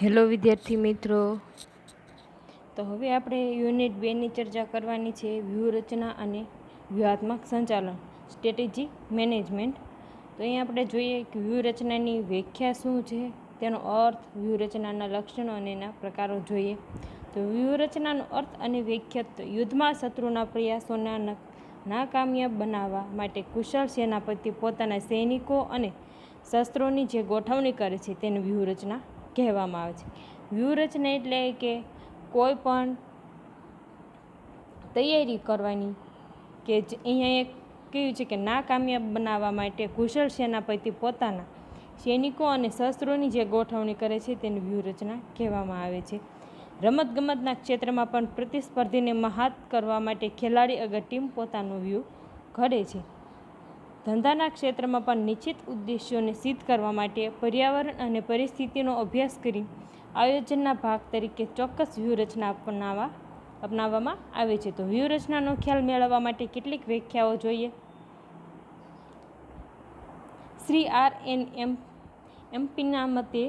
Hello વિદ્યાર્થી મિત્રો, તો હવે આપણે યુનિટ 2ની ચર્ચા કરવાની છે. વ્યૂહરચના અને વ્યૂહાત્મક સંચાલન, સ્ટ્રેટેજી મેનેજમેન્ટ. તો અહીં આપણે જોઈએ કે વ્યૂહરચનાની વ્યાખ્યા શું છે, તેનો અર્થ, વ્યૂહરચનાના લક્ષણો અને એના પ્રકારો જોઈએ. તો વ્યૂહરચનાનો અર્થ અને વ્યાખ્યા: યુદ્ધમાં શત્રુના પ્રયાસોના નાકામયાબ બનાવવા માટે કુશળ સેનાપતિ પોતાના સૈનિકો અને શસ્ત્રોની જે ગોઠવણી કરે છે તેને વ્યૂહરચના કહેવામાં આવે છે. વ્યૂહરચના એટલે કે કોઈ પણ તૈયારી કરવાની કે અહીંયા એક કહ્યું છે કે નાકામયાબ બનાવવા માટે કુશળ સેનાપતિ પોતાના સૈનિકો અને શસ્ત્રોની જે ગોઠવણી કરે છે તેને વ્યૂહરચના કહેવામાં આવે છે. રમતગમતના ક્ષેત્રમાં પણ પ્રતિસ્પર્ધીને મહાત કરવા માટે ખેલાડી અગર ટીમ પોતાનો વ્યૂહ ઘડે છે. ધંધાના ક્ષેત્રમાં પણ નિશ્ચિત ઉદ્દેશ્યોને સિદ્ધ કરવા માટે પર્યાવરણ અને પરિસ્થિતિનો અભ્યાસ કરી આયોજનના ભાગ તરીકે ચોક્કસ વ્યૂહરચના અપનાવવામાં આવે છે. તો વ્યૂહરચનાનો ખ્યાલ મેળવવા માટે કેટલીક વ્યાખ્યાઓ જોઈએ. શ્રી R.N. એમ્પીના મતે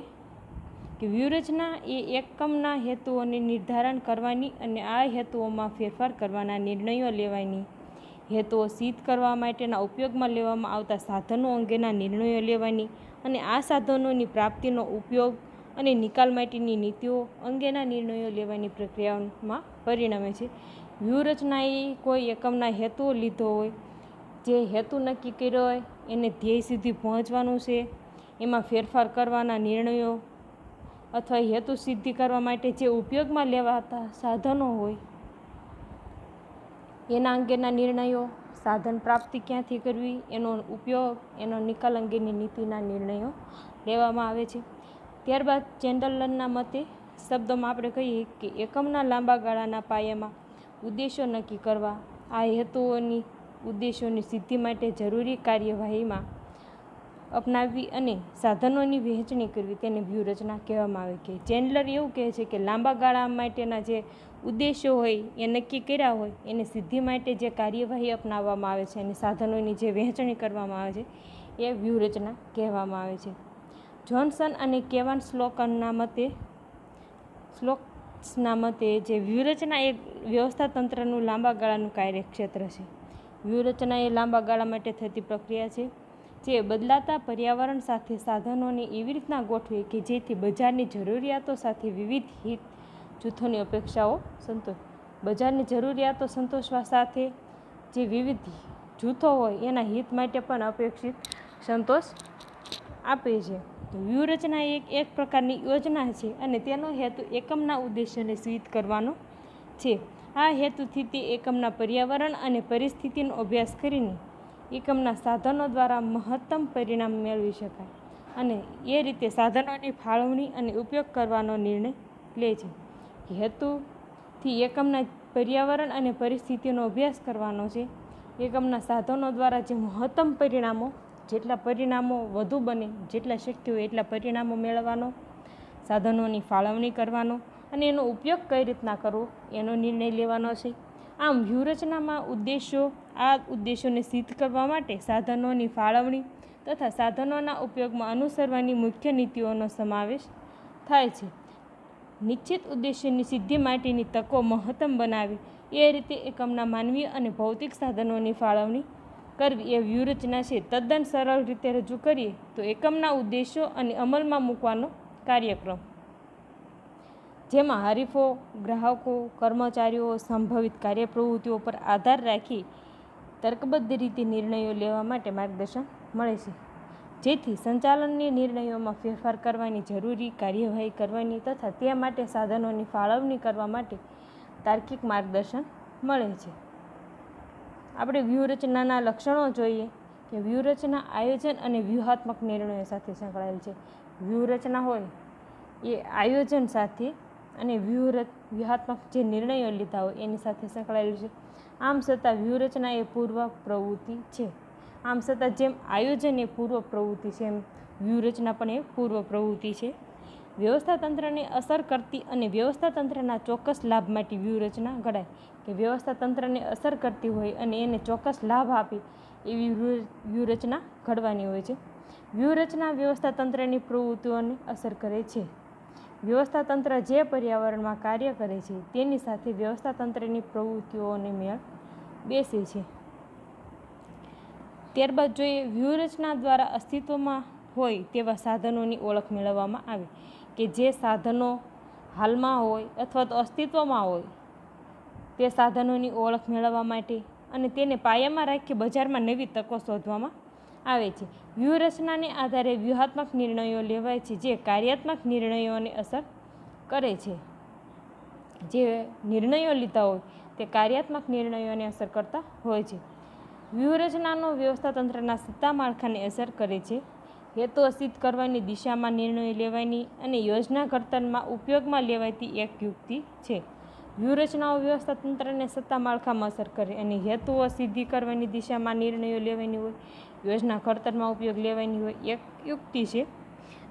કે વ્યૂહરચના એ એકમના હેતુઓને નિર્ધારણ કરવાની અને આ હેતુઓમાં ફેરફાર કરવાના નિર્ણયો લેવાની, હેતુઓ સિદ્ધ કરવા માટેના ઉપયોગમાં લેવામાં આવતા સાધનો અંગેના નિર્ણયો લેવાની અને આ સાધનોની પ્રાપ્તિનો ઉપયોગ અને નિકાલ માટેની નીતિઓ અંગેના નિર્ણયો લેવાની પ્રક્રિયાઓમાં પરિણમે છે. વ્યૂહરચના એ કોઈ એકમના હેતુઓ લીધો હોય, જે હેતુ નક્કી કર્યો હોય, એને ધ્યેય સુધી પહોંચવાનું છે, એમાં ફેરફાર કરવાના નિર્ણયો અથવા હેતુ સિદ્ધિ કરવા માટે જે ઉપયોગમાં લેવાતા સાધનો હોય એના અંગેના નિર્ણયો, સાધન પ્રાપ્તિ ક્યાંથી કરવી, એનો ઉપયોગ, એનો નિકાલ અંગેની નીતિના નિર્ણયો લેવામાં આવે છે. ત્યારબાદ ચેન્ડલરના મતે શબ્દોમાં આપણે કહીએ કે એકમના લાંબા ગાળાના પાયામાં ઉદ્દેશો નક્કી કરવા, આ હેતુઓની ઉદ્દેશોની સિદ્ધિ માટે જરૂરી કાર્યવાહીમાં અપનાવવી અને સાધનોની વહેંચણી કરવી તેને વ્યૂહરચના કહેવામાં આવે છે. ચેન્ડલર એવું કહે છે કે લાંબા ગાળા માટેના જે ઉદ્દેશો હોય એ નક્કી કર્યા હોય એને સિદ્ધિ માટે જે કાર્યવાહી અપનાવવામાં આવે છે અને સાધનોની જે વહેંચણી કરવામાં આવે છે એ વ્યૂહરચના કહેવામાં આવે છે. જોન્સન અને કેવાન સ્લોક્સના મતે જે વ્યૂહરચના એ વ્યવસ્થા તંત્રનું લાંબા ગાળાનું કાર્યક્ષેત્ર છે. વ્યૂહરચના એ લાંબા ગાળા માટે થતી પ્રક્રિયા છે જે બદલાતા પર્યાવરણ સાથે સાધનોને એવી રીતના ગોઠવે કે જેથી બજારની જરૂરિયાતો સાથે વિવિધ હિત જૂથોની અપેક્ષાઓ બજારની જરૂરિયાતો સંતોષવા સાથે જે વિવિધ જૂથો હોય એના હિત માટે પણ અપેક્ષિત સંતોષ આપે છે. વ્યૂહરચના એક પ્રકારની યોજના છે અને તેનો હેતુ એકમના ઉદ્દેશ્યને સિદ્ધ કરવાનો છે. આ હેતુથી તે એકમના પર્યાવરણ અને પરિસ્થિતિનો અભ્યાસ કરીને એકમના સાધનો દ્વારા મહત્તમ પરિણામ મેળવી શકાય અને એ રીતે સાધનોની ફાળવણી અને ઉપયોગ કરવાનો નિર્ણય લે છે. હેતુથી એકમના પર્યાવરણ અને પરિસ્થિતિનો અભ્યાસ કરવાનો છે. એકમના સાધનો દ્વારા જે મહત્તમ પરિણામો, જેટલા પરિણામો વધુ બને, જેટલા શક્ય હોય એટલા પરિણામો મેળવવાનો, સાધનોની ફાળવણી કરવાનો અને એનો ઉપયોગ કઈ રીતના કરવો એનો નિર્ણય લેવાનો છે. આમ વ્યૂહરચનામાં આ ઉદ્દેશોને સિદ્ધ કરવા માટે સાધનોની ફાળવણી તથા સાધનોના ઉપયોગમાં અનુસરવાની મુખ્ય નીતિઓનો સમાવેશ થાય છે. નિશ્ચિત ઉદ્દેશ્યની સિદ્ધિ માટેની તકો મહત્તમ બનાવી એ રીતે એકમના માનવીય અને ભૌતિક સાધનોની ફાળવણી કરવી એ વ્યૂહરચના છે. તદ્દન સરળ રીતે રજૂ કરીએ તો એકમના ઉદ્દેશો અને અમલમાં મૂકવાનો કાર્યક્રમ, જેમાં હરીફો, ગ્રાહકો, કર્મચારીઓ, સંભવિત કાર્યપ્રવૃત્તિઓ પર આધાર રાખી તર્કબદ્ધ રીતે નિર્ણયો લેવા માટે માર્ગદર્શન મળે છે, જેથી સંચાલનની નિર્ણયોમાં ફેરફાર કરવાની, જરૂરી કાર્યવાહી કરવાની તથા તે માટે સાધનોની ફાળવણી કરવા માટે તાર્કિક માર્ગદર્શન મળે છે. આપણે વ્યૂહરચનાના લક્ષણો જોઈએ કે વ્યૂહરચના આયોજન અને વ્યૂહાત્મક નિર્ણયો સાથે સંકળાયેલ છે. વ્યૂહરચના હોય એ આયોજન સાથે અને વ્યૂહાત્મક જે નિર્ણયો લીધા હોય એની સાથે સંકળાયેલું છે. આમ છતાં વ્યૂહરચના એ પૂર્વ પ્રવૃત્તિ છે. આમ છતાં જેમ આયોજન એ પૂર્વ પ્રવૃત્તિ છે એમ વ્યૂહરચના પણ એ પૂર્વ પ્રવૃત્તિ છે. વ્યવસ્થા તંત્રને અસર કરતી અને વ્યવસ્થા તંત્રના ચોક્કસ લાભ માટે વ્યૂહરચના ઘડાય. કે વ્યવસ્થા તંત્રને અસર કરતી હોય અને એને ચોક્કસ લાભ આપે એવી વ્યૂહરચના ઘડવાની હોય છે. વ્યૂહરચના વ્યવસ્થા તંત્રની પ્રવૃત્તિઓને અસર કરે છે. વ્યવસ્થાતંત્ર જે પર્યાવરણમાં કાર્ય કરે છે તેની સાથે વ્યવસ્થાતંત્રની પ્રવૃત્તિઓને મેળ બેસે છે. ત્યારબાદ જોઈએ વ્યૂહરચના દ્વારા અસ્તિત્વમાં હોય તેવા સાધનોની ઓળખ મેળવવામાં આવે કે જે સાધનો હાલમાં હોય અથવા તો અસ્તિત્વમાં હોય તે સાધનોની ઓળખ મેળવવા માટે અને તેને પાયામાં રાખી બજારમાં નવી તકો શોધવામાં આવે છે. વ્યૂહરચનાને આધારે વ્યૂહાત્મક નિર્ણયો લેવાય છે જે કાર્યાત્મક નિર્ણયોને અસર કરે છે. જે નિર્ણયો લીધા હોય તે કાર્યાત્મક નિર્ણયોને અસર કરતા હોય છે. વ્યૂહરચનાનો વ્યવસ્થાતંત્રના સત્તા માળખાને અસર કરે છે. હેતુઓ સિદ્ધ કરવાની દિશામાં નિર્ણયો લેવાની અને યોજના ઘડતરમાં ઉપયોગમાં લેવાતી એક યુક્તિ છે. વ્યૂહરચનાઓ વ્યવસ્થાતંત્રને સત્તા માળખામાં અસર કરે અને હેતુઓ સિદ્ધ કરવાની દિશામાં નિર્ણયો લેવાની હોય, યોજના ઘડતરમાં ઉપયોગ લેવાની હોય એક યુક્તિ છે.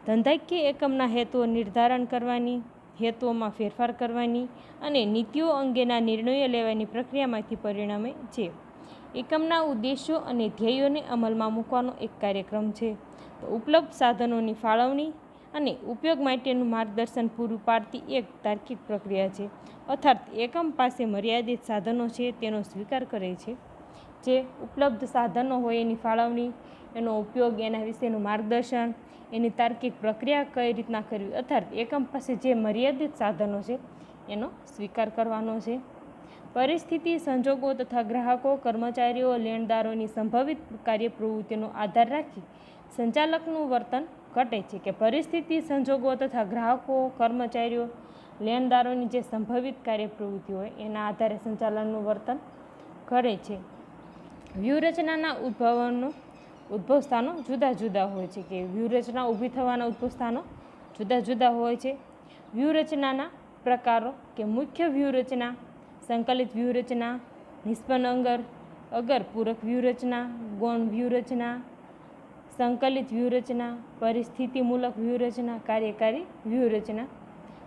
ધંધાકીય એકમના હેતુઓ નિર્ધારણ કરવાની, હેતુઓમાં ફેરફાર કરવાની અને નીતિઓ અંગેના નિર્ણયો લેવાની પ્રક્રિયામાંથી પરિણમે છે. એકમના ઉદ્દેશો અને ધ્યેયોને અમલમાં મૂકવાનો એક કાર્યક્રમ છે. તો ઉપલબ્ધ સાધનોની ફાળવણી અને ઉપયોગ માટેનું માર્ગદર્શન પૂરું પાડતી એક તાર્કિક પ્રક્રિયા છે. અર્થાત એકમ પાસે મર્યાદિત સાધનો છે તેનો સ્વીકાર કરે છે. જે ઉપલબ્ધ સાધનો હોય એની ફાળવણી, એનો ઉપયોગ, એના વિશેનું માર્ગદર્શન, એની તાર્કિક પ્રક્રિયા કઈ રીતના કરવી, અર્થાત એકમ પાસે જે મર્યાદિત સાધનો છે એનો સ્વીકાર કરવાનો છે. પરિસ્થિતિ, સંજોગો તથા ગ્રાહકો, કર્મચારીઓ, લેણદારોની સંભવિત કાર્યપ્રવૃત્તિનો આધાર રાખી સંચાલકનું વર્તન ઘટે છે. કે પરિસ્થિતિ, સંજોગો તથા ગ્રાહકો, કર્મચારીઓ, લેણદારોની જે સંભવિત કાર્યપ્રવૃત્તિ હોય એના આધારે સંચાલનનું વર્તન ઘટે છે. વ્યૂહરચનાના ઉદ્ભવ સ્થાનો જુદા જુદા હોય છે. કે વ્યૂહરચના ઊભી થવાના ઉદ્ભવ સ્થાનો જુદા જુદા હોય છે. વ્યૂહરચનાના પ્રકારો કે મુખ્ય વ્યૂહરચના, સંકલિત વ્યૂહરચના, નિષ્પન્ન અગર પૂરક વ્યૂહરચના, ગૌણ વ્યૂહરચના, સંકલિત વ્યૂહરચના, પરિસ્થિતિમૂલક વ્યૂહરચના, કાર્યકારી વ્યૂહરચના.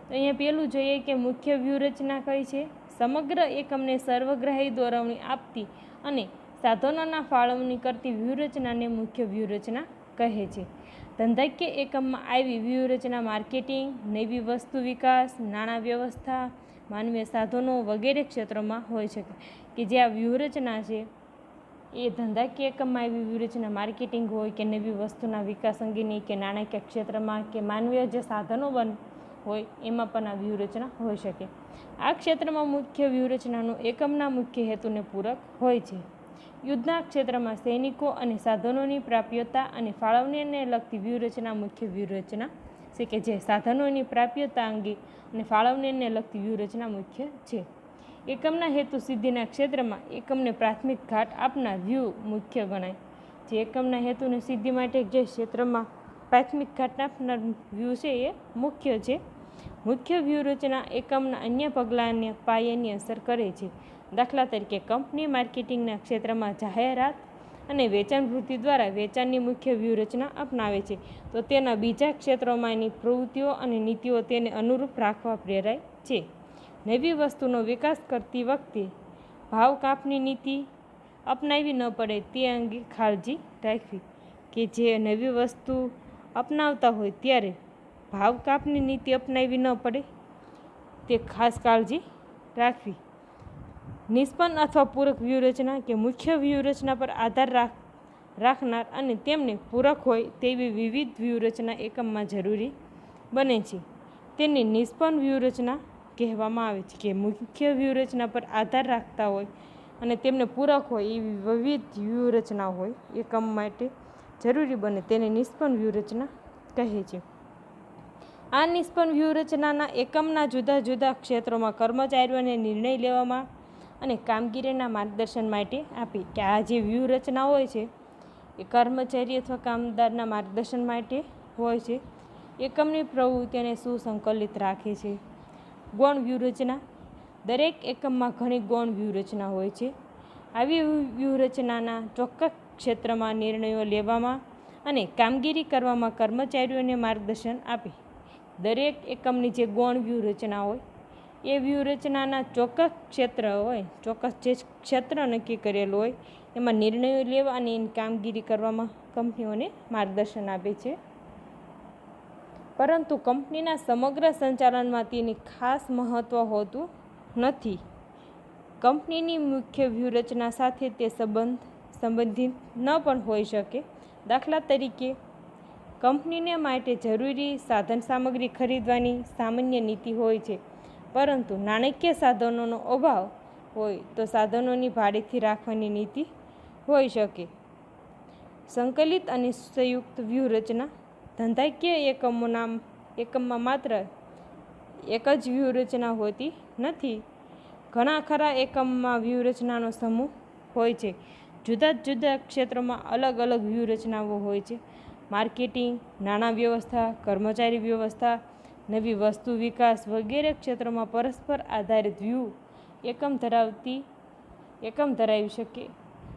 તો અહીંયા પહેલું જોઈએ કે મુખ્ય વ્યૂહરચના કઈ છે. સમગ્ર એકમને સર્વગ્રાહી દોરવણી આપતી અને સાધનોના ફાળવણી કરતી વ્યૂહરચનાને મુખ્ય વ્યૂહરચના કહે છે. ધંધાકીય એકમમાં આવી વ્યૂહરચના માર્કેટિંગ, નવી વસ્તુ વિકાસ, નાણાં વ્યવસ્થા, માનવીય સાધનો વગેરે ક્ષેત્રોમાં હોઈ શકે. કે જે આ વ્યૂહરચના છે એ ધંધાકીય એકમમાં એવી વ્યૂહરચના માર્કેટિંગ હોય કે નવી વસ્તુના વિકાસ અંગેની કે નાણાકીય ક્ષેત્રમાં કે માનવીય જે સાધનો હોય એમાં પણ આ વ્યૂહરચના હોઈ શકે. આ ક્ષેત્રમાં મુખ્ય વ્યૂહરચનાનો એકમના મુખ્ય હેતુને પૂરક હોય છે. યુદ્ધના ક્ષેત્રમાં સૈનિકો અને સાધનોની પ્રાપ્યતા અને ફાળવણીને લગતી વ્યૂહરચના મુખ્ય વ્યૂહરચના છે. કે જે સાધનોની પ્રાપ્યતા અંગે અને ફાળવણીને લગતી વ્યૂહરચના મુખ્ય છે. એકમના હેતુ સિદ્ધિના ક્ષેત્રમાં એકમને પ્રાથમિક ઘાટ આપનાર વ્યૂહ મુખ્ય ગણાય. જે એકમના હેતુની સિદ્ધિ માટે જે ક્ષેત્રમાં પ્રાથમિક ઘાટ આપનાર વ્યૂહ છે એ મુખ્ય છે. મુખ્ય વ્યૂહરચના એકમના અન્ય પગલાંને પાયાની અસર કરે છે. દાખલા તરીકે કંપની માર્કેટિંગના ક્ષેત્રમાં જાહેરાત અને વેચાણ વૃદ્ધિ દ્વારા વેચાણની મુખ્ય વ્યૂહરચના અપનાવે છે. તો તેના બીજા ક્ષેત્રોમાંની પ્રવૃત્તિઓ અને નીતિઓ તેને અનુરૂપ રાખવા પ્રેરાય છે. નવી વસ્તુનો વિકાસ કરતી વખતે ભાવ કાપની નીતિ અપનાવવી ન પડે તે અંગે કાળજી રાખવી. કે જે નવી વસ્તુ અપનાવતા હોય ત્યારે ભાવ કાપની નીતિ અપનાવવી ન પડે તે ખાસ કાળજી રાખવી. નિષ્પન્ન અથવા પૂરક વ્યૂહરચના કે મુખ્ય વ્યૂહરચના પર આધાર રાખનાર અને તેમને પૂરક હોય તેવી વિવિધ વ્યૂહરચના એકમમાં જરૂરી બને છે. તેને નિષ્પન્ન વ્યૂહરચના કહેવામાં આવે છે. કે મુખ્ય વ્યૂહરચના પર આધાર રાખતા હોય અને તેમને પૂરક હોય એવી વિવિધ વ્યૂહરચના હોય એકમ માટે જરૂરી બને તેને નિષ્પન્ન વ્યૂહરચના કહે છે. આ નિષ્પન્ન વ્યૂહરચનાના એકમના જુદા જુદા ક્ષેત્રોમાં કર્મચારીઓને નિર્ણય લેવામાં અને કામગીરીના માર્ગદર્શન માટે આપી. કે આ જે વ્યૂહરચના હોય છે એ કર્મચારી અથવા કામદારના માર્ગદર્શન માટે હોય છે. એકમની પ્રવૃત્તિઓને સુસંકલિત રાખે છે. ગૌણ વ્યૂહરચના દરેક એકમમાં ઘણી ગૌણ વ્યૂહરચના હોય છે. આવી વ્યૂહરચનાના ચોક્કસ ક્ષેત્રમાં નિર્ણયો લેવામાં અને કામગીરી કરવામાં કર્મચારીઓને માર્ગદર્શન આપે. દરેક એકમની જે ગૌણ વ્યૂહરચના હોય એ વ્યૂહરચનાના ચોક્કસ ક્ષેત્ર હોય, ચોક્કસ જે ક્ષેત્ર નક્કી કરેલું હોય એમાં નિર્ણયો લેવા અને એની કામગીરી કરવામાં કંપનીઓને માર્ગદર્શન આપે છે. પરંતુ કંપનીના સમગ્ર સંચાલનમાં તેની ખાસ મહત્ત્વ હોતું નથી. કંપનીની મુખ્ય વ્યૂહરચના સાથે તે સંબંધિત ન પણ હોઈ શકે. દાખલા તરીકે, કંપનીને માટે જરૂરી સાધનસામગ્રી ખરીદવાની સામાન્ય નીતિ હોય છે, પરંતુ નાણાકીય સાધનોનો અભાવ હોય તો સાધનોની ભાડેથી રાખવાની નીતિ હોઈ શકે. સંકલિત અને સંયુક્ત વ્યૂહરચના. ધંધાકીય એકમમાં માત્ર એક જ વ્યૂહરચના હોતી નથી. ઘણા ખરા એકમમાં વ્યૂહરચનાનો સમૂહ હોય છે. જુદા જુદા ક્ષેત્રોમાં અલગ અલગ વ્યૂહરચનાઓ હોય છે. માર્કેટિંગ, નાણાં વ્યવસ્થા, કર્મચારી વ્યવસ્થા, નવી વસ્તુ વિકાસ વગેરે ક્ષેત્રોમાં પરસ્પર આધારિત વ્યૂહ એકમ ધરાવી શકે.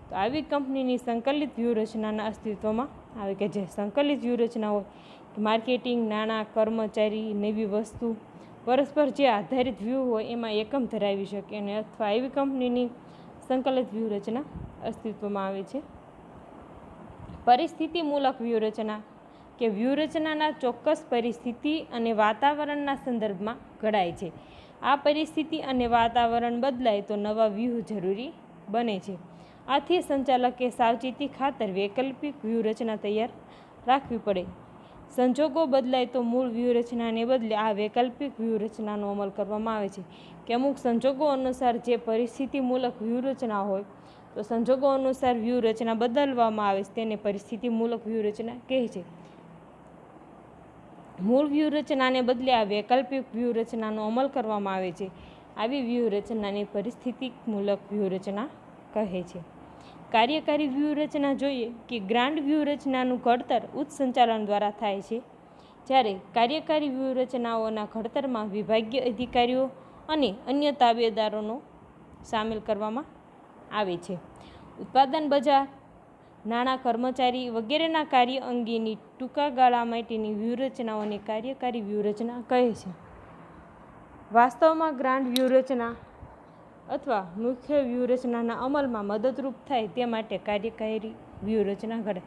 તો આવી કંપનીની સંકલિત વ્યૂહરચનાના અસ્તિત્વમાં આવે કે જે સંકલિત વ્યૂહરચના હોય કે માર્કેટિંગ, નાણાં, કર્મચારી, નવી વસ્તુ પરસ્પર જે આધારિત વ્યૂહ હોય એમાં એકમ ધરાવી શકે અને અથવા એવી કંપનીની સંકલિત વ્યૂહરચના અસ્તિત્વમાં આવે છે. પરિસ્થિતિમૂલક વ્યૂહરચના કે વ્યૂહરચનાના ચોક્કસ પરિસ્થિતિ અને વાતાવરણના સંદર્ભમાં ઘડાય છે. આ પરિસ્થિતિ અને વાતાવરણ બદલાય તો નવા વ્યૂહ જરૂરી બને છે. આથી સંચાલકે સાવચેતી ખાતર વૈકલ્પિક વ્યૂહરચના તૈયાર રાખવી પડે. સંજોગો બદલાય તો મૂળ વ્યૂહરચનાને બદલે આ વૈકલ્પિક વ્યૂહરચનાનો અમલ કરવામાં આવે છે. કે અમુક સંજોગો અનુસાર જે પરિસ્થિતિમૂલક વ્યૂહરચના હોય તો સંજોગો અનુસાર વ્યૂહરચના બદલવામાં આવે છે તેને પરિસ્થિતિમૂલક વ્યૂહરચના કહે છે. મૂળ વ્યૂહરચનાને બદલે આ વૈકલ્પિક વ્યૂહરચનાનો અમલ કરવામાં આવે છે. આવી વ્યૂહરચનાને પરિસ્થિતિમૂલક વ્યૂહરચના કહે છે. કાર્યકારી વ્યૂહરચના જોઈએ કે ગ્રાન્ટ વ્યૂહરચનાનું ઘડતર ઉચ્ચ સંચાલન દ્વારા થાય છે, જ્યારે કાર્યકારી વ્યૂહરચનાઓના ઘડતરમાં વિભાગીય અધિકારીઓ અને અન્ય તાબેદારોનો સામેલ કરવામાં આવે છે. ઉત્પાદન બજાર, નાણાં, કર્મચારી વગેરેના કાર્ય અંગેની ટૂંકા ગાળા માટેની વ્યૂહરચનાઓને કાર્યકારી વ્યૂહરચના કહે છે. વાસ્તવમાં ગ્રાન્ટ વ્યૂહરચના અથવા મુખ્ય વ્યૂહરચનાના અમલમાં મદદરૂપ થાય તે માટે કાર્યકારી વ્યૂહરચના ઘડાય.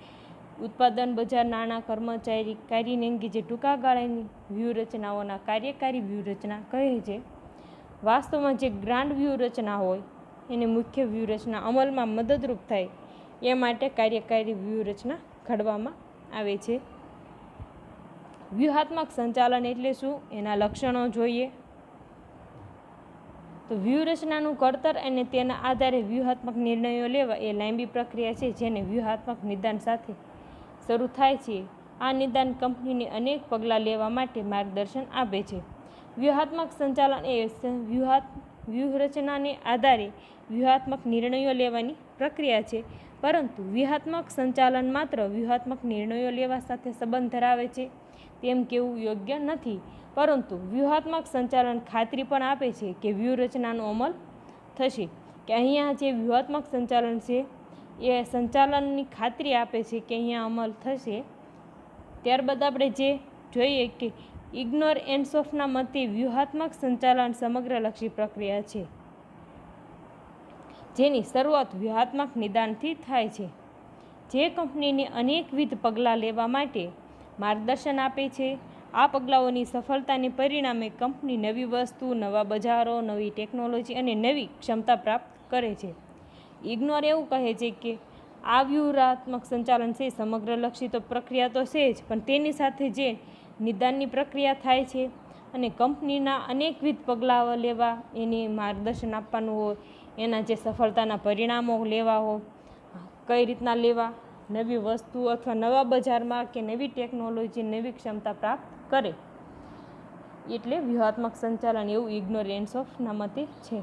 ઉત્પાદન બજાર, નાણાં, કર્મચારી કાર્ય અંગે જે ટૂંકા ગાળાની વ્યૂહરચનાઓના કાર્યકારી વ્યૂહરચના કહે છે. વાસ્તવમાં જે ગ્રાન્ટ વ્યૂહરચના હોય એને મુખ્ય વ્યૂહરચના અમલમાં મદદરૂપ થાય એ માટે કાર્યકારી વ્યૂહરચના ઘડવામાં આવે છે. વ્યૂહાત્મક સંચાલન એટલે શું? એના લક્ષણો જોઈએ તો વ્યૂહરચનાનું ઘડતર અને તેના આધારે વ્યૂહાત્મક નિર્ણયો લેવા એ લાંબી પ્રક્રિયા છે જેને વ્યૂહાત્મક નિદાન સાથે શરૂ થાય છે. આ નિદાન કંપનીને અનેક પગલાં લેવા માટે માર્ગદર્શન આપે છે. વ્યૂહાત્મક સંચાલન એ વ્યૂહરચનાને આધારે વ્યૂહાત્મક નિર્ણયો લેવાની પ્રક્રિયા છે. પરંતુ વ્યૂહાત્મક સંચાલન માત્ર વ્યૂહાત્મક નિર્ણયો લેવા સાથે સંબંધ ધરાવે છે તેમ કહેવું યોગ્ય નથી, પરંતુ વ્યૂહાત્મક સંચાલન ખાતરી પણ આપે છે કે વ્યૂહરચનાનો અમલ થશે. કે અહીંયા જે વ્યૂહાત્મક સંચાલન છે એ સંચાલનની ખાતરી આપે છે કે અહીંયા અમલ થશે. ત્યારબાદ આપણે જે જોઈએ કે ઇગ્નોર એન્સોફના મતે વ્યૂહાત્મક સંચાલન સમગ્રલક્ષી પ્રક્રિયા છે જેની શરૂઆત વ્યૂહાત્મક નિદાનથી થાય છે, જે કંપનીને અનેકવિધ પગલાં લેવા માટે માર્ગદર્શન આપે છે. આ પગલાઓની સફળતાને પરિણામે કંપની નવી વસ્તુ, નવા બજારો, નવી ટેકનોલોજી અને નવી ક્ષમતા પ્રાપ્ત કરે છે. ઇગ્નોર એવું કહે છે કે આ વ્યૂહાત્મક સંચાલન છે સમગ્રલક્ષી તો પ્રક્રિયા તો છે જ, પણ તેની સાથે જે નિદાનની પ્રક્રિયા થાય છે અને કંપનીના અનેકવિધ પગલાઓ લેવા એને માર્ગદર્શન આપવાનું હોય, એના જે સફળતાના પરિણામો લેવા હોય, કઈ રીતના લેવા, નવી વસ્તુ અથવા નવા બજારમાં કે નવી ટેકનોલોજી, નવી ક્ષમતા પ્રાપ્ત કરે, એટલે વ્યૂહાત્મક સંચાલન એવું ઇગ્નોર એન્સોફના મતે છે.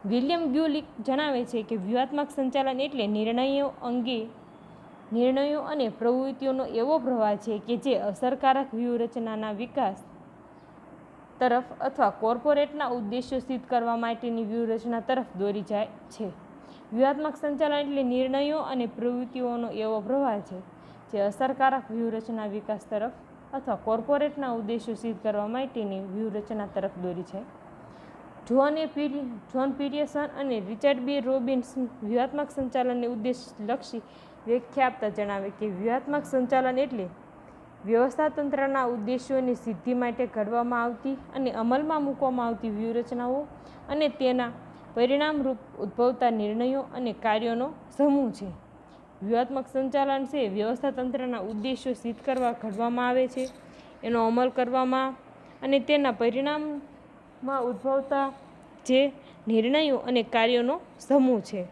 વિલિયમ ગ્યુલિક જણાવે છે કે વ્યૂહાત્મક સંચાલન એટલે નિર્ણયો અને પ્રવૃત્તિઓનો એવો પ્રવાહ છે કે જે અસરકારક વ્યૂહરચનાના વિકાસ તરફ અથવા કોર્પોરેટના ઉદ્દેશ્યો સિદ્ધ કરવા માટેની વ્યૂહરચના તરફ દોરી જાય છે. વ્યૂહાત્મક સંચાલન એટલે નિર્ણયો અને પ્રવૃત્તિઓનો એવો પ્રવાહ છે જે અસરકારક વ્યૂહરચના વિકાસ તરફ અથવા કોર્પોરેટના ઉદ્દેશ્યો સિદ્ધ કરવા માટેની વ્યૂહરચના તરફ દોરી જાય. જ્હોન પીટરસન અને રિચર્ડ બી રોબિન્સન વ્યૂહાત્મક સંચાલનને ઉદ્દેશલક્ષી વ્યાખ્યા આપતા જણાવે કે વ્યૂહાત્મક સંચાલન એટલે વ્યવસ્થાતંત્રના ઉદ્દેશોની સિદ્ધિ માટે ઘડવામાં આવતી અને અમલમાં મૂકવામાં આવતી વ્યૂહરચનાઓ અને તેના પરિણામરૂપ ઉદ્ભવતા નિર્ણયો અને કાર્યોનો સમૂહ છે. વ્યૂહાત્મક સંચાલન છે વ્યવસ્થાતંત્રના ઉદ્દેશો સિદ્ધ કરવા ઘડવામાં આવે છે, એનો અમલ કરવામાં અને તેના પરિણામમાં ઉદ્ભવતા જે નિર્ણયો અને કાર્યોનો સમૂહ છે.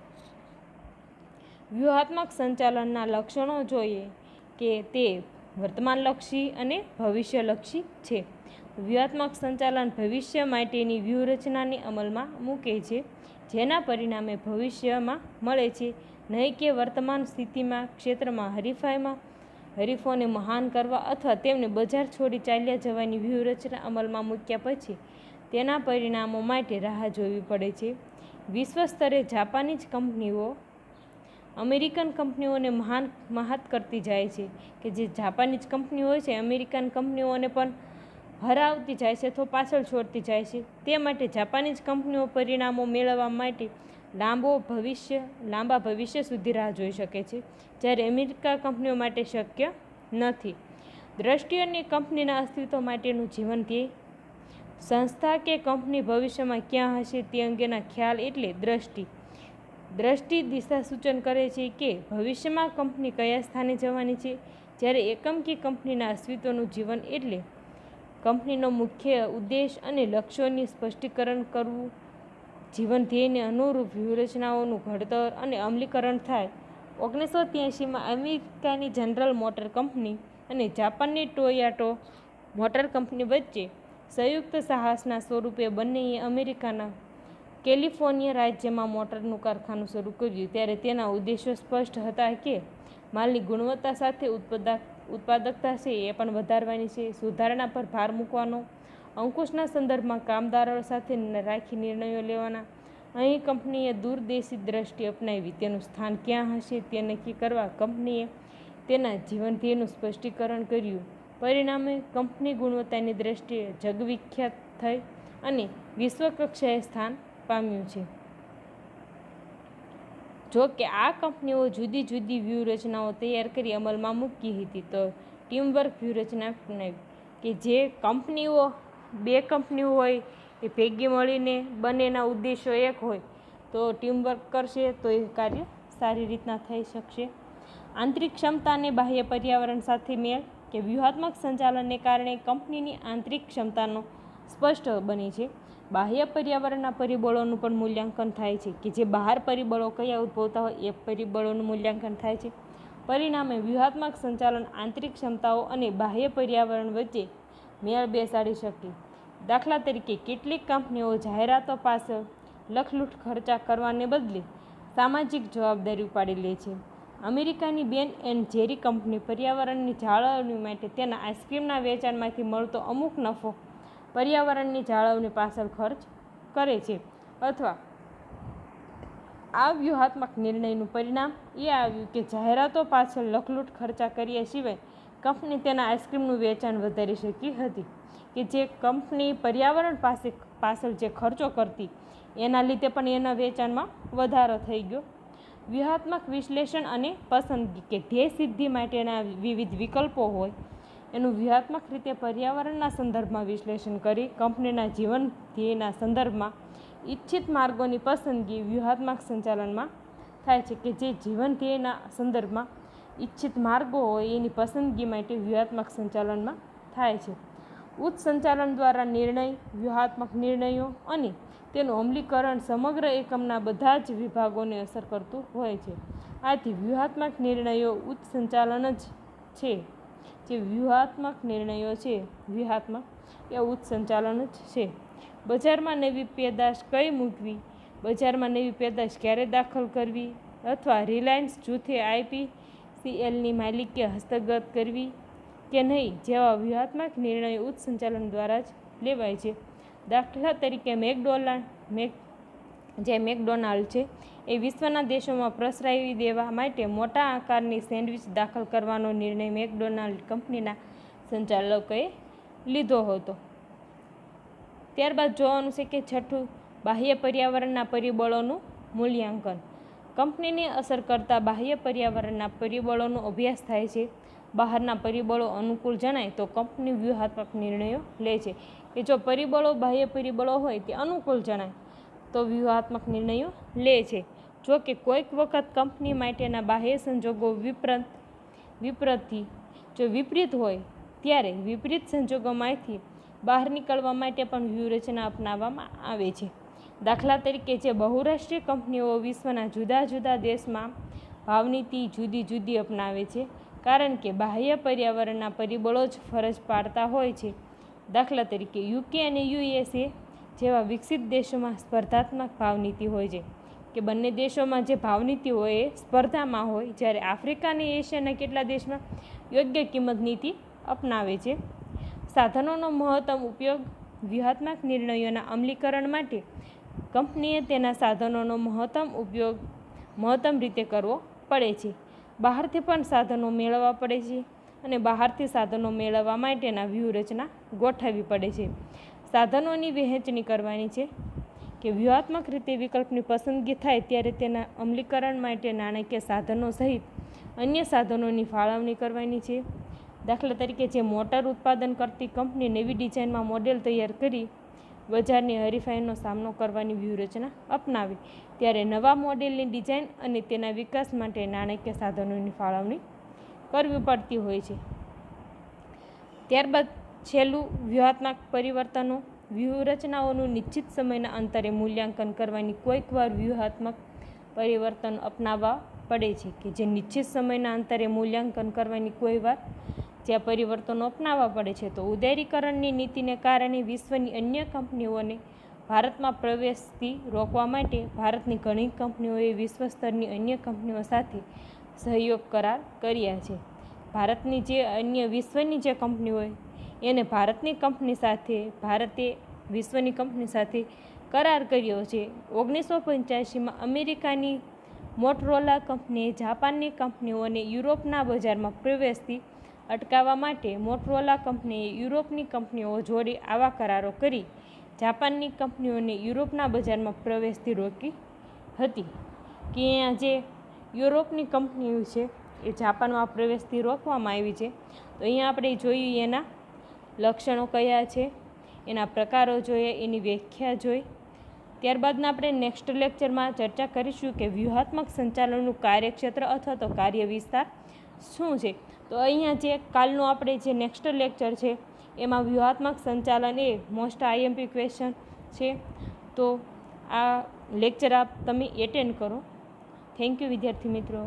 વ્યૂહાત્મક સંચાલનના લક્ષણો જોઈએ કે તે વર્તમાનલક્ષી અને ભવિષ્યલક્ષી છે. વ્યૂહાત્મક સંચાલન ભવિષ્ય માટેની વ્યૂહરચનાને અમલમાં મૂકે છે, જેના પરિણામે ભવિષ્યમાં મળે છે, નહીં કે વર્તમાન સ્થિતિમાં ક્ષેત્રમાં હરીફોને મહાન કરવા અથવા તેમને બજાર છોડી ચાલ્યા જવાની વ્યૂહરચના અમલમાં મૂક્યા પછી તેના પરિણામો માટે રાહ જોવી પડે છે. વિશ્વ સ્તરે જાપાનીઝ કંપનીઓ અમેરિકન કંપનીઓને મહાત કરતી જાય છે કે જે જાપાનીઝ કંપનીઓ હોય છે અમેરિકન કંપનીઓને પણ હરાવતી જાય છે અથવા પાછળ છોડતી જાય છે. તે માટે જાપાનીઝ કંપનીઓ પરિણામો મેળવવા માટે લાંબા ભવિષ્ય સુધી રાહ જોઈ શકે છે, જ્યારે અમેરિકા કંપનીઓ માટે શક્ય નથી. દ્રષ્ટિ અને કંપનીના અસ્તિત્વ માટેનું જીવન ધ્યેય. સંસ્થા કે કંપની ભવિષ્યમાં ક્યાં હશે તે અંગેના ખ્યાલ એટલે દ્રષ્ટિ. દ્રષ્ટિ દિશા સૂચન કરે છે કે ભવિષ્યમાં કંપની કયા સ્થાને જવાની છે, જ્યારે એકમ કે કંપનીના અસ્તિત્વનું જીવન એટલે કંપનીનો મુખ્ય ઉદ્દેશ અને લક્ષ્યોની સ્પષ્ટીકરણ કરવું. જીવન ધ્યેયને અનુરૂપ વ્યૂહરચનાઓનું ઘડતર અને અમલીકરણ થાય. 1983માં અમેરિકાની જનરલ મોટર કંપની અને જાપાનની ટોયોટા મોટર કંપની વચ્ચે સંયુક્ત સાહસના સ્વરૂપે બંનેએ અમેરિકાના કેલિફોર્નિયા રાજ્યમાં મોટરનું કારખાનું શરૂ કર્યું. ત્યારે તેના ઉદ્દેશો સ્પષ્ટ હતા કે માલની ગુણવત્તા સાથે ઉત્પાદકતા છે એ પણ વધારવાની છે, સુધારણા પર ભાર મૂકવાનો, અંકુશના સંદર્ભમાં કામદારો સાથે રાખી નિર્ણયો લેવાના. અહીં કંપનીએ દૂરદેશી દ્રષ્ટિ અપનાવી. તેનું સ્થાન ક્યાં હશે તે નક્કી કરવા કંપનીએ તેના જીવન ધ્યેયનું સ્પષ્ટીકરણ કર્યું. પરિણામે કંપની ગુણવત્તાની દ્રષ્ટિએ જગવિખ્યાત થઈ અને વિશ્વકક્ષાએ સ્થાન પામ્યું છે. જો કે આ કંપનીઓ જુદી જુદી વ્યૂહરચનાઓ તૈયાર કરી અમલમાં મૂકી હતી. તો ટીમવર્ક વ્યૂહરચના અપનાવી કે જે બે કંપનીઓ હોય એ ભેગી મળીને બંનેના ઉદ્દેશો એક હોય તો ટીમવર્ક કરશે તો એ કાર્ય સારી રીતના થઈ શકશે. આંતરિક ક્ષમતા અને બાહ્ય પર્યાવરણ સાથે મેળ કે વ્યૂહાત્મક સંચાલનને કારણે કંપનીની આંતરિક ક્ષમતાનો સ્પષ્ટ બને છે. બાહ્ય પર્યાવરણના પરિબળોનું પણ મૂલ્યાંકન થાય છે કે જે બહાર પરિબળો કયા ઉદ્ભવતા હોય એ પરિબળોનું મૂલ્યાંકન થાય છે. પરિણામે વ્યૂહાત્મક સંચાલન આંતરિક ક્ષમતાઓ અને બાહ્ય પર્યાવરણ વચ્ચે મેળ બેસાડી શકે. દાખલા તરીકે કેટલીક કંપનીઓ જાહેરાતો પાછળ લખલૂટ ખર્ચા કરવાને બદલે સામાજિક જવાબદારી ઉપાડી લે છે. અમેરિકાની બેન એન્ડ જેરી કંપની પર્યાવરણની જાળવણી માટે તેના આઈસ્ક્રીમના વેચાણમાંથી મળતો અમુક નફો પર્યાવરણની જાળવણી પાછળ ખર્ચ કરે છે. અથવા આ વ્યૂહાત્મક નિર્ણયનું પરિણામ એ આવ્યું કે જાહેરાતો પાછળ લખલૂટ ખર્ચા કર્યા સિવાય કંપની તેના આઈસ્ક્રીમનું વેચાણ વધારી શકી હતી કે જે કંપની પર્યાવરણ પાછળ જે ખર્ચો કરતી એના લીધે પણ એના વેચાણમાં વધારો થઈ ગયો. વ્યૂહાત્મક વિશ્લેષણ અને પસંદગી કે ધ્યેય સિદ્ધિ માટેના વિવિધ વિકલ્પો હોય એનું વ્યૂહાત્મક રીતે પર્યાવરણના સંદર્ભમાં વિશ્લેષણ કરી કંપનીના જીવન ધ્યેયના સંદર્ભમાં ઇચ્છિત માર્ગોની પસંદગી વ્યૂહાત્મક સંચાલનમાં થાય છે કે જે જીવન ધ્યેયના સંદર્ભમાં ઇચ્છિત માર્ગો હોય એની પસંદગી માટે વ્યૂહાત્મક સંચાલનમાં થાય છે. ઉચ્ચ સંચાલન દ્વારા વ્યૂહાત્મક નિર્ણયો અને તેનું અમલીકરણ સમગ્ર એકમના બધા જ વિભાગોને અસર કરતું હોય છે. આથી વ્યૂહાત્મક નિર્ણયો ઉચ્ચ સંચાલન જ છે. જે વ્યૂહાત્મક નિર્ણયો છે એ ઉચ્ચ સંચાલન જ છે. બજારમાં નવી પેદાશ કઈ મૂકવી, બજારમાં નવી પેદાશ ક્યારે દાખલ કરવી અથવા રિલાયન્સ જૂથે IPCLની માલિકી હસ્તગત કરવી કે નહીં જેવા વ્યૂહાત્મક નિર્ણયો ઉચ્ચ સંચાલન દ્વારા જ લેવાય છે. દાખલા તરીકે મેકડોનાલ્ડ છે એ વિશ્વના દેશોમાં પ્રસરાવી દેવા માટે મોટા આકારની સેન્ડવિચ દાખલ કરવાનો નિર્ણય મેકડોનાલ્ડ કંપનીના સંચાલકોએ લીધો હતો. ત્યારબાદ જોવાનું છે કે છઠ્ઠું, બાહ્ય પર્યાવરણના પરિબળોનું મૂલ્યાંકન. કંપનીને અસર કરતા બાહ્ય પર્યાવરણના પરિબળોનો અભ્યાસ થાય છે બહારના પરિબળો અનુકૂળ જણાય તો કંપની વ્યૂહાત્મક નિર્ણયો લે છે. કે જો પરિબળો બાહ્ય પરિબળો હોય તે અનુકૂળ જણાય તો વ્યૂહાત્મક નિર્ણયો લે છે. જો કે કોઈક વખત કંપની માટેના બાહ્ય સંજોગો વિપરીત હોય ત્યારે વિપરીત સંજોગોમાંથી બહાર નીકળવા માટે પણ વ્યૂહરચના અપનાવવામાં આવે છે. દાખલા તરીકે જે બહુરાષ્ટ્રીય કંપનીઓ વિશ્વના જુદા જુદા દેશમાં ભાવનીતિ જુદી જુદી અપનાવે છે કારણ કે બાહ્ય પર્યાવરણના પરિબળો જ ફરજ પાડતા હોય છે. દાખલા તરીકે યુકે અને USA જેવા વિકસિત દેશોમાં સ્પર્ધાત્મક ભાવનીતિ હોય છે કે બંને દેશોમાં જે ભાવનીતિ હોય એ સ્પર્ધામાં હોય, જ્યારે આફ્રિકા અને એશિયાના કેટલા દેશમાં યોગ્ય કિંમત નીતિ અપનાવે છે. સાધનોનો મહત્તમ ઉપયોગ વ્યૂહાત્મક નિર્ણયોના અમલીકરણ માટે કંપનીએ તેના સાધનોનો મહત્તમ રીતે કરવો પડે છે. બહારથી પણ સાધનો મેળવવા પડે છે અને બહારથી સાધનો મેળવવા માટેના વ્યૂહરચના ગોઠવવી પડે છે. સાધનોની વહેંચણી કરવાની છે કે વ્યૂહાત્મક રીતે વિકલ્પની પસંદગી થાય ત્યારે તેના અમલીકરણ માટે નાણાકીય સાધનો સહિત અન્ય સાધનોની ફાળવણી કરવાની છે. દાખલા તરીકે જે મોટર ઉત્પાદન કરતી કંપની નવી ડિઝાઇનમાં મોડેલ તૈયાર કરી બજારની હરીફાઈનો સામનો કરવાની વ્યૂહરચના અપનાવે ત્યારે નવા મોડેલની ડિઝાઇન અને તેના વિકાસ માટે નાણાકીય સાધનોની ફાળવણી કરવી પડતી હોય છે. ત્યારબાદ છેલ્લું વ્યૂહાત્મક પરિવર્તનો. વ્યૂહરચનાઓનું નિશ્ચિત સમયના અંતરે મૂલ્યાંકન કરવાની કોઈકવાર વ્યૂહાત્મક પરિવર્તન અપનાવવા પડે છે કે જે નિશ્ચિત સમયના અંતરે મૂલ્યાંકન કરવાની કોઈવાર જ્યાં પરિવર્તનો અપનાવવા પડે છે. તો ઉદારીકરણની નીતિને કારણે વિશ્વની અન્ય કંપનીઓને ભારતમાં પ્રવેશથી રોકવા માટે ભારતની ઘણી કંપનીઓએ વિશ્વ સ્તરની અન્ય કંપનીઓ સાથે સહયોગ કરાર કર્યા છે. ભારતની જે અન્ય વિશ્વની જે કંપનીઓ હોય એને ભારતે વિશ્વની કંપની સાથે કરાર કર્યો છે. 1985માં અમેરિકાની મોટરોલા કંપનીએ જાપાનની કંપનીઓને યુરોપના બજારમાં પ્રવેશથી અટકાવવા માટે મોટરોલા કંપનીએ યુરોપની કંપનીઓ જોડે આવા કરારો કરી જાપાનની કંપનીઓને યુરોપના બજારમાં પ્રવેશથી રોકી હતી. કે અહીંયા જે યુરોપની કંપનીઓ છે એ જાપાનમાં પ્રવેશથી રોકવામાં આવી છે. તો અહીંયા આપણે જોયું એના લક્ષણો કયા છે, એના પ્રકારો જોઈએ, એની વ્યાખ્યા જોઈ. ત્યારબાદના આપણે નેક્સ્ટ લેક્ચરમાં ચર્ચા કરીશું કે વ્યૂહાત્મક સંચાલનનું કાર્યક્ષેત્ર અથવા તો કાર્ય વિસ્તાર શું છે. તો અહીંયા જે કાલનું આપણે જે નેક્સ્ટ લેક્ચર છે એમાં વ્યૂહાત્મક સંચાલન એ મોસ્ટ IMP ક્વેશ્ચન છે. તો આ લેક્ચર તમે એટેન્ડ કરો. થેન્ક યુ વિદ્યાર્થી મિત્રો.